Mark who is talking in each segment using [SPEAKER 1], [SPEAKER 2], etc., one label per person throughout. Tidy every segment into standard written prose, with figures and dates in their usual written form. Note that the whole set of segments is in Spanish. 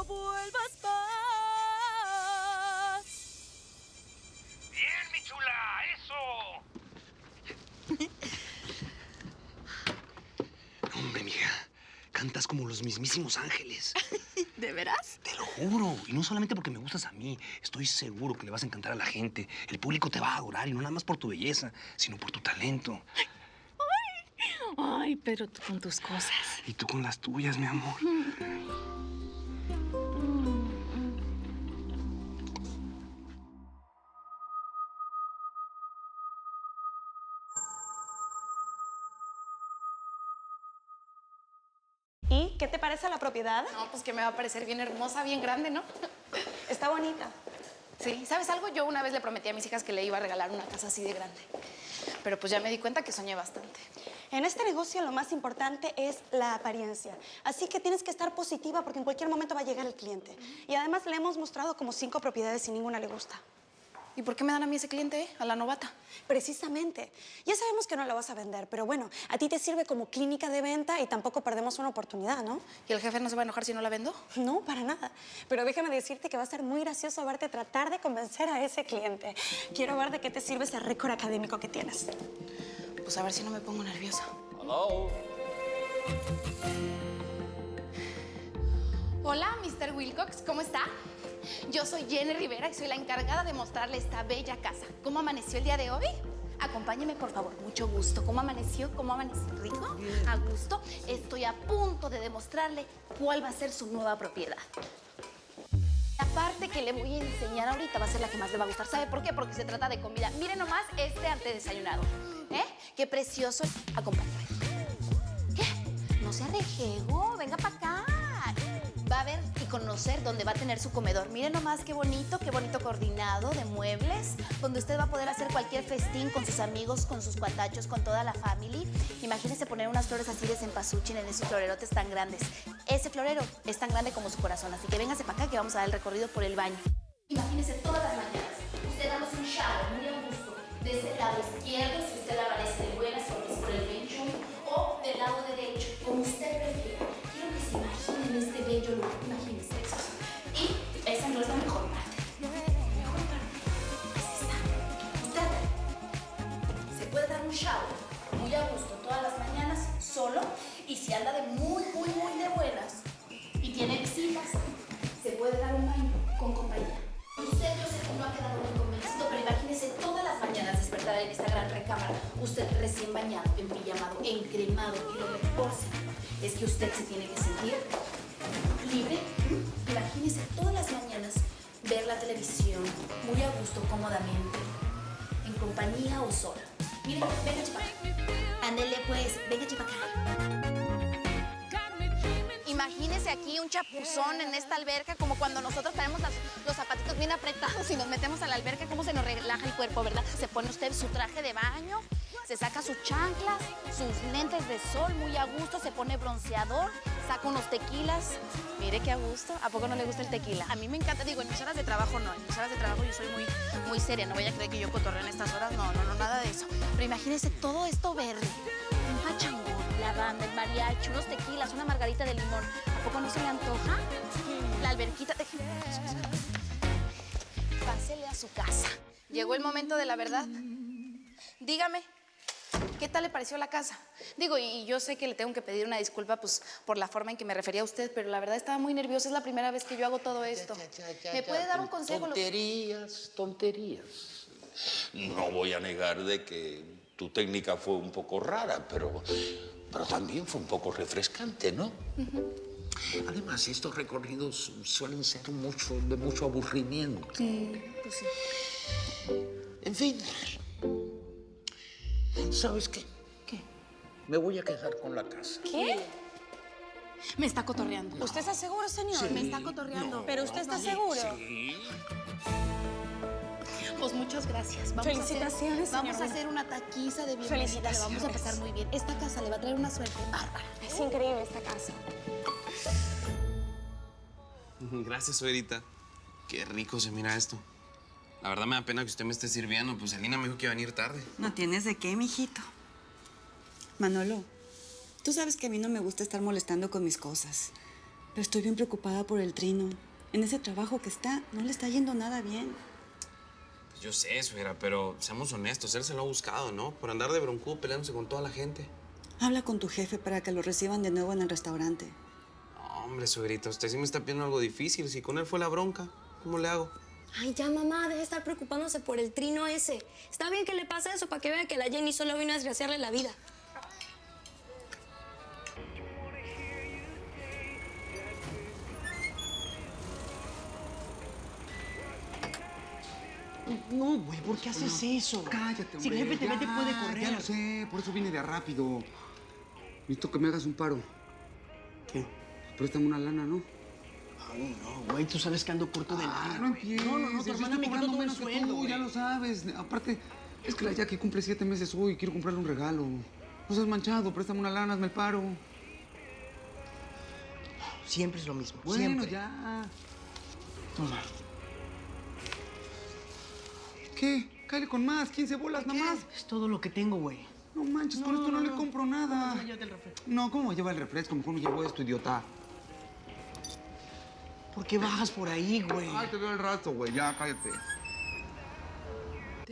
[SPEAKER 1] no vuelvas más.
[SPEAKER 2] Bien, mi chula, eso. Hombre, mija, cantas como los mismísimos ángeles.
[SPEAKER 1] ¿De veras?
[SPEAKER 2] Te lo juro. Y no solamente porque me gustas a mí. Estoy seguro que le vas a encantar a la gente. El público te va a adorar, y no nada más por tu belleza, sino por tu talento.
[SPEAKER 1] Ay, pero tú con tus cosas.
[SPEAKER 2] Y tú con las tuyas, mi amor.
[SPEAKER 3] ¿Y qué te parece la propiedad?
[SPEAKER 4] No, pues que me va a parecer bien hermosa, bien grande, ¿no?
[SPEAKER 3] Está bonita.
[SPEAKER 4] Sí, ¿sabes algo? Yo una vez le prometí a mis hijas que le iba a regalar una casa así de grande. Pero pues ya me di cuenta que soñé bastante.
[SPEAKER 3] En este negocio lo más importante es la apariencia. Así que tienes que estar positiva porque en cualquier momento va a llegar el cliente. Y además le hemos mostrado como 5 propiedades y ninguna le gusta.
[SPEAKER 4] ¿Y por qué me dan a mí ese cliente, a la novata?
[SPEAKER 3] Precisamente. Ya sabemos que no la vas a vender, pero bueno, a ti te sirve como clínica de venta y tampoco perdemos una oportunidad, ¿no?
[SPEAKER 4] ¿Y el jefe no se va a enojar si no la vendo?
[SPEAKER 3] No, para nada. Pero déjame decirte que va a ser muy gracioso verte tratar de convencer a ese cliente. Quiero ver de qué te sirve ese récord académico que tienes.
[SPEAKER 4] Pues a ver si no me pongo nerviosa.
[SPEAKER 5] Hello.
[SPEAKER 4] Hola, Mr. Wilcox, ¿cómo está? Yo soy Jenny Rivera y soy la encargada de mostrarle esta bella casa. ¿Cómo amaneció el día de hoy? Acompáñeme, por favor. Mucho gusto. ¿Cómo amaneció? ¿Cómo amaneció? ¿Rico? A gusto. Estoy a punto de demostrarle cuál va a ser su nueva propiedad. La parte que le voy a enseñar ahorita va a ser la que más le va a gustar. ¿Sabe por qué? Porque se trata de comida. Miren nomás este antedesayunado. ¿Eh? ¡Qué precioso! Acompáñame. ¿Qué? No se arrejego. Venga para acá. Va a ver y conocer dónde va a tener su comedor. Miren nomás qué bonito coordinado de muebles, donde usted va a poder hacer cualquier festín con sus amigos, con sus cuatachos, con toda la family. Imagínese poner unas flores así de cempasúchil en esos florerotes tan grandes. Ese florero es tan grande como su corazón, así que véngase para acá que vamos a dar el recorrido por el baño. Imagínese todas las mañanas, usted dándose un shower muy a gusto, desde el lado izquierdo, si usted amanece de buenas porque es por el Feng Shui, o del lado derecho, como usted prefiera. Quiero que se imaginen este bello lugar, imagínense eso. Y esa no es la mejor parte. La mejor parte es esta. Usted se puede dar un shower muy a gusto todas las mañanas, solo, y si anda de muy de buenas y tiene visitas, se puede dar un baño con compañía. Usted, yo sé que no ha quedado muy convencido, pero imagínese todas las mañanas despertar en esta gran recámara, usted recién bañado, empijamado, encremado, y lo mejor es que usted se tiene que sentir libre. Imagínese todas las mañanas ver la televisión muy a gusto, cómodamente, en compañía o sola. Miren, venga chipa. Ándele pues, venga chipa acá. Imagínese aquí un chapuzón en esta alberca, como cuando nosotros tenemos los zapatitos bien apretados y nos metemos a la alberca, cómo se nos relaja el cuerpo, ¿verdad? Se pone usted su traje de baño, se saca sus chanclas, sus lentes de sol muy a gusto, se pone bronceador, saca unos tequilas. Mire qué a gusto. ¿A poco no le gusta el tequila? A mí me encanta, digo, en mis horas de trabajo no. En mis horas de trabajo yo soy muy seria. No vaya a creer que yo cotorreo en estas horas. No, nada de eso. Pero imagínese todo esto verde. Un pachangón, la banda, el mariachi, unos tequilas, una margarita de limón. ¿A poco no se le antoja? La alberquita. Pásele a su casa. Llegó el momento de la verdad. Dígame, ¿qué tal le pareció la casa? Digo, y yo sé que le tengo que pedir una disculpa pues, por la forma en que me refería a usted, pero la verdad estaba muy nerviosa. Es la primera vez que yo hago todo esto. ¿Me puede dar un consejo?
[SPEAKER 5] Tonterías. No voy a negar de que tu técnica fue un poco rara, pero también fue un poco refrescante, ¿no? Además, estos recorridos suelen ser de mucho aburrimiento.
[SPEAKER 4] Pues sí.
[SPEAKER 5] En fin, ¿sabes qué?
[SPEAKER 4] ¿Qué?
[SPEAKER 5] Me voy a quedar con la casa.
[SPEAKER 4] ¿Qué? Me está cotorreando.
[SPEAKER 3] ¿Usted está seguro, señor?
[SPEAKER 5] Sí.
[SPEAKER 4] Me está cotorreando.
[SPEAKER 5] No,
[SPEAKER 3] ¿Pero usted está seguro?
[SPEAKER 5] Sí.
[SPEAKER 4] Pues muchas gracias.
[SPEAKER 3] Felicitaciones,
[SPEAKER 4] Vamos a
[SPEAKER 3] señor.
[SPEAKER 4] hacer una taquiza de bienvenida.
[SPEAKER 3] Felicitaciones.
[SPEAKER 4] Le vamos a pasar muy bien. Esta casa le va a traer una suerte bárbara.
[SPEAKER 3] Es increíble esta casa.
[SPEAKER 6] Gracias, suegrita. Qué rico se mira esto. La verdad me da pena que usted me esté sirviendo, pues Elina me dijo que iba a venir tarde.
[SPEAKER 7] No tienes de qué, mijito. Manolo, tú sabes que a mí no me gusta estar molestando con mis cosas.
[SPEAKER 3] Pero estoy bien preocupada por el Trino. En ese trabajo que está, no le está yendo nada bien.
[SPEAKER 6] Pues yo sé, suegra, pero seamos honestos. Él se lo ha buscado, ¿no? Por andar de broncudo peleándose con toda la gente.
[SPEAKER 3] Habla con tu jefe para que lo reciban de nuevo en el restaurante.
[SPEAKER 6] No, hombre, suegrita, usted sí me está pidiendo algo difícil. Si con él fue la bronca, ¿cómo le hago?
[SPEAKER 7] Ay, ya, mamá, debe estar preocupándose por el Trino ese. Está bien que le pase eso para que vea que la Jenny solo vino a desgraciarle la vida.
[SPEAKER 8] No, güey, ¿por qué haces eso?
[SPEAKER 9] Cállate,
[SPEAKER 8] Si el jefe te ve, te puede correr.
[SPEAKER 9] Ya lo sé, por eso vine de rápido. Necesito que me hagas un paro.
[SPEAKER 8] ¿Qué?
[SPEAKER 9] Préstame una lana, ¿no?
[SPEAKER 8] Ay, no, güey, tú sabes que ando corto de lana.
[SPEAKER 9] No empieces.
[SPEAKER 8] No, tu hermana me quitó todo el sueldo,
[SPEAKER 9] tú, ya
[SPEAKER 8] güey.
[SPEAKER 9] lo sabes. Aparte, es que la Jackie cumple 7 meses hoy. Quiero comprarle un regalo. No seas manchado, préstame una lana, hazme el paro.
[SPEAKER 8] Siempre es lo mismo,
[SPEAKER 9] Bueno,
[SPEAKER 8] siempre.
[SPEAKER 9] ya.
[SPEAKER 8] Toma.
[SPEAKER 9] ¿Qué? Cállate con más, 15 bolas nada más.
[SPEAKER 8] Es todo lo que tengo, güey.
[SPEAKER 9] No manches, con esto no le compro nada.
[SPEAKER 8] No, llévate el refresco.
[SPEAKER 9] No, ¿cómo lleva el refresco? Mejor me llevo esto, idiota.
[SPEAKER 8] ¿Por qué bajas por ahí, güey?
[SPEAKER 9] Ay, te veo al rato, güey. Ya, cállate.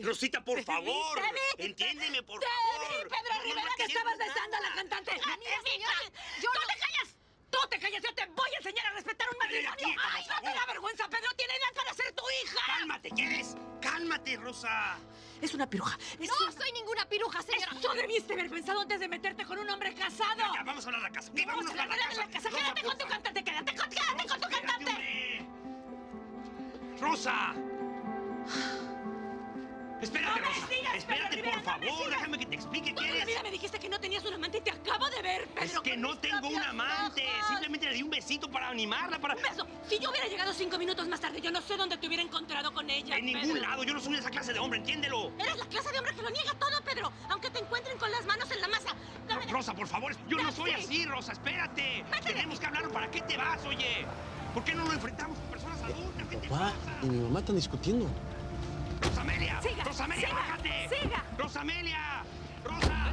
[SPEAKER 2] Rosita, por favor. Entiéndeme, por favor.
[SPEAKER 1] Pedro Rivera, que estabas besando a la cantante.
[SPEAKER 4] Mira, señora,
[SPEAKER 1] ¡Tú te callas! ¡Tú te callas! ¡Yo te voy a enseñar a respetar un matrimonio!
[SPEAKER 2] quieta, por
[SPEAKER 1] ¡Ay, no te
[SPEAKER 2] favor!
[SPEAKER 1] da vergüenza, Pedro! ¡Tiene edad para ser tu hija!
[SPEAKER 2] Cálmate, ¿qué eres? Cálmate, Rosa.
[SPEAKER 1] Es una piruja.
[SPEAKER 4] no soy ninguna piruja, señora.
[SPEAKER 1] Eso debiste haber pensado antes de meterte con un hombre casado.
[SPEAKER 2] Ya, vamos a hablar a la casa. ¿ok?
[SPEAKER 1] Vamos a
[SPEAKER 2] Vámonos
[SPEAKER 1] hablar de la casa.
[SPEAKER 2] Rosa,
[SPEAKER 1] Quédate con tu
[SPEAKER 2] porfa.
[SPEAKER 1] cantante, quédate con tu
[SPEAKER 2] Espérate,
[SPEAKER 1] cantante.
[SPEAKER 2] hombre. ¡Rosa! Espérate,
[SPEAKER 1] No me
[SPEAKER 2] Rosa.
[SPEAKER 1] sigas,
[SPEAKER 2] Espérate,
[SPEAKER 1] Pedro
[SPEAKER 2] por
[SPEAKER 1] Rivera, no me
[SPEAKER 2] favor.
[SPEAKER 1] sigas.
[SPEAKER 2] Déjame que te explique
[SPEAKER 1] Toda
[SPEAKER 2] qué
[SPEAKER 1] la
[SPEAKER 2] eres.
[SPEAKER 1] vida me dijiste que no tenías un amante y te acabo de ver, Pedro.
[SPEAKER 2] Es que
[SPEAKER 1] con
[SPEAKER 2] no
[SPEAKER 1] mis
[SPEAKER 2] tengo un
[SPEAKER 1] propios
[SPEAKER 2] amante.
[SPEAKER 1] ojos.
[SPEAKER 2] Simplemente le di un besito para animarla, para...
[SPEAKER 1] Un beso. Si yo hubiera llegado 5 minutos más tarde, yo no sé dónde te hubiera encontrado con ella,
[SPEAKER 2] En
[SPEAKER 1] Pedro.
[SPEAKER 2] ningún lado. Yo no soy esa clase de hombre, entiéndelo.
[SPEAKER 1] Eres la clase de hombre que lo niega todo, Pedro. Aunque te encuentren con las manos en la masa. Dame-
[SPEAKER 2] Rosa, por favor. Yo no soy
[SPEAKER 1] Dame.
[SPEAKER 2] así, Rosa. Espérate. Tenemos que hablar. ¿Para qué te vas, oye? ¿Por qué no lo enfrentamos con personas adultas? ¿Qué te
[SPEAKER 8] Papá
[SPEAKER 2] pasa?
[SPEAKER 8] y mi mamá están discutiendo.
[SPEAKER 2] ¡Rosamelia!
[SPEAKER 1] Siga,
[SPEAKER 2] ¡Rosamelia,
[SPEAKER 1] siga,
[SPEAKER 2] bájate!
[SPEAKER 1] siga.
[SPEAKER 2] ¡Rosamelia! ¡Rosa!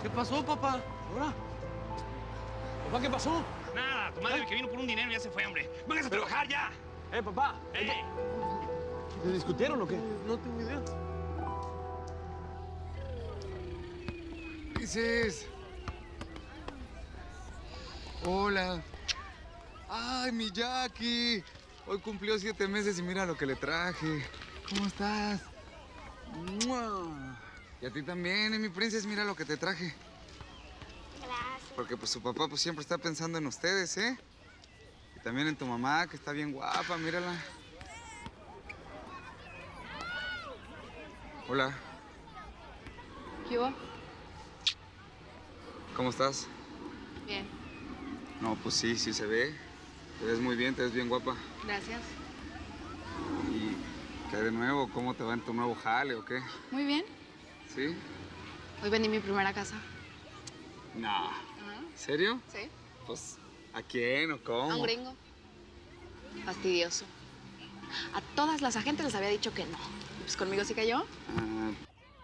[SPEAKER 8] ¿Qué pasó, papá? ¿Ahora? ¿Papá, qué pasó?
[SPEAKER 2] Nada, tu madre que vino por un dinero ya se fue, hombre. ¡Vengas a trabajar ya!
[SPEAKER 8] Papá. ¿Se discutieron o qué?
[SPEAKER 6] No tengo idea.
[SPEAKER 9] ¿Qué dices? Hola. Ay, mi Jackie. Hoy cumplió 7 meses y mira lo que le traje. ¿Cómo estás? ¡Mua! Y a ti también, mi princesa, mira lo que te traje.
[SPEAKER 7] Gracias.
[SPEAKER 9] Porque pues su papá pues siempre está pensando en ustedes, ¿eh? Y también en tu mamá, que está bien guapa, mírala. Hola,
[SPEAKER 4] ¿Qué hubo?
[SPEAKER 9] ¿cómo estás?
[SPEAKER 4] Bien,
[SPEAKER 9] No, pues sí, sí se ve. Te ves muy bien, te ves bien guapa.
[SPEAKER 4] gracias.
[SPEAKER 9] ¿Y qué de nuevo? ¿Cómo te va en tu nuevo jale o qué?
[SPEAKER 4] Muy bien.
[SPEAKER 9] ¿Sí?
[SPEAKER 4] Hoy vendí mi primera casa.
[SPEAKER 9] No. ¿En serio?
[SPEAKER 4] ¿Sí?
[SPEAKER 9] Pues, ¿a quién o cómo?
[SPEAKER 4] A un gringo. Fastidioso. A todas las agentes les había dicho que no. Pues conmigo sí cayó.
[SPEAKER 9] Ah,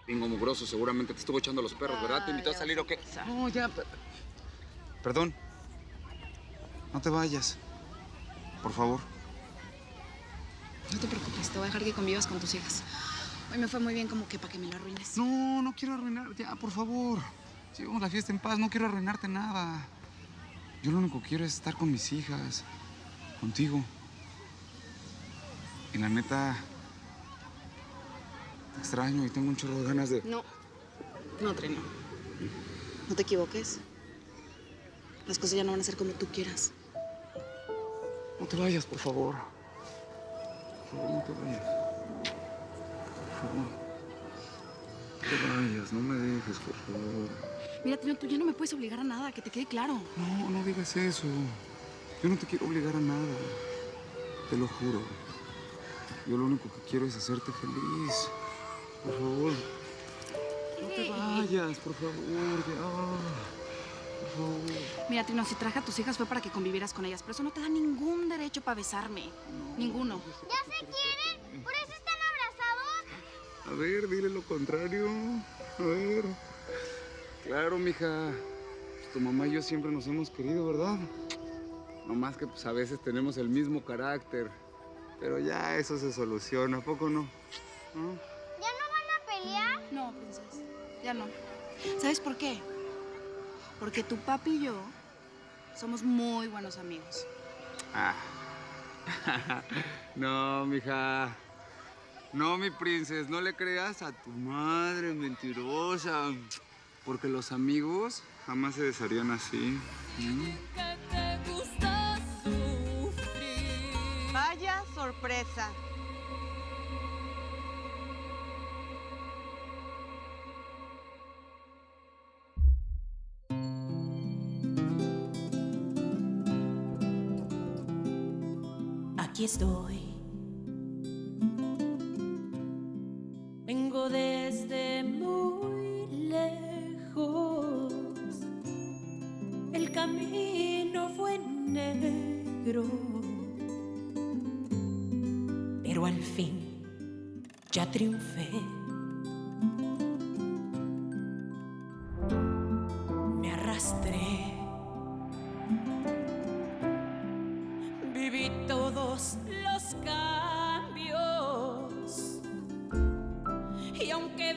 [SPEAKER 9] gringo mugroso, seguramente te estuvo echando los perros, ¿verdad? ¿Te invitó a
[SPEAKER 4] ya
[SPEAKER 9] salir
[SPEAKER 4] vas
[SPEAKER 9] o qué?
[SPEAKER 4] a empezar.
[SPEAKER 9] No, ya. Perdón. No te vayas. Por favor.
[SPEAKER 4] No te preocupes, te voy a dejar que convivas con tus hijas. Hoy me fue muy bien como que para que me lo arruines.
[SPEAKER 9] No, no quiero arruinar. Ya, por favor. Llevamos la fiesta en paz. No quiero arruinarte nada. Yo lo único que quiero es estar con mis hijas. Contigo. Y la neta... Te extraño y tengo un chorro de ganas de...
[SPEAKER 4] No, Trino. No te equivoques. Las cosas ya no van a ser como tú quieras.
[SPEAKER 9] No te vayas, por favor. Por favor, no te vayas. Por favor. No te vayas, no me dejes, por favor.
[SPEAKER 4] Mira, Trino, tú ya no me puedes obligar a nada, que te quede claro.
[SPEAKER 9] No, no digas eso. Yo no te quiero obligar a nada. Te lo juro. Yo lo único que quiero es hacerte feliz. Por favor. No te vayas, por favor. Ya. Por favor.
[SPEAKER 4] Mira, Trino, si traje a tus hijas fue para que convivieras con ellas, pero eso no te da ningún derecho para besarme. Ninguno.
[SPEAKER 7] ¿Ya se quieren? ¿Por eso están abrazados?
[SPEAKER 9] A ver, dile lo contrario. A ver. Claro, mija. tu mamá y yo siempre nos hemos querido, ¿verdad? No más que pues a veces tenemos el mismo carácter. Pero ya eso se soluciona, ¿a poco no? ¿No?
[SPEAKER 10] ¿Ya no van a pelear?
[SPEAKER 4] No, princesa, ya no. ¿Sabes por qué? Porque tu papi y yo somos muy buenos amigos.
[SPEAKER 9] Ah. No, mija. No, mi princesa, no le creas a tu madre mentirosa. Porque los amigos jamás se desharían así.
[SPEAKER 11] Vaya sorpresa.
[SPEAKER 1] Aquí estoy. Vengo desde muy lejos. El camino fue negro, pero al fin ya triunfé. Me arrastré. Viví todos los cambios y aunque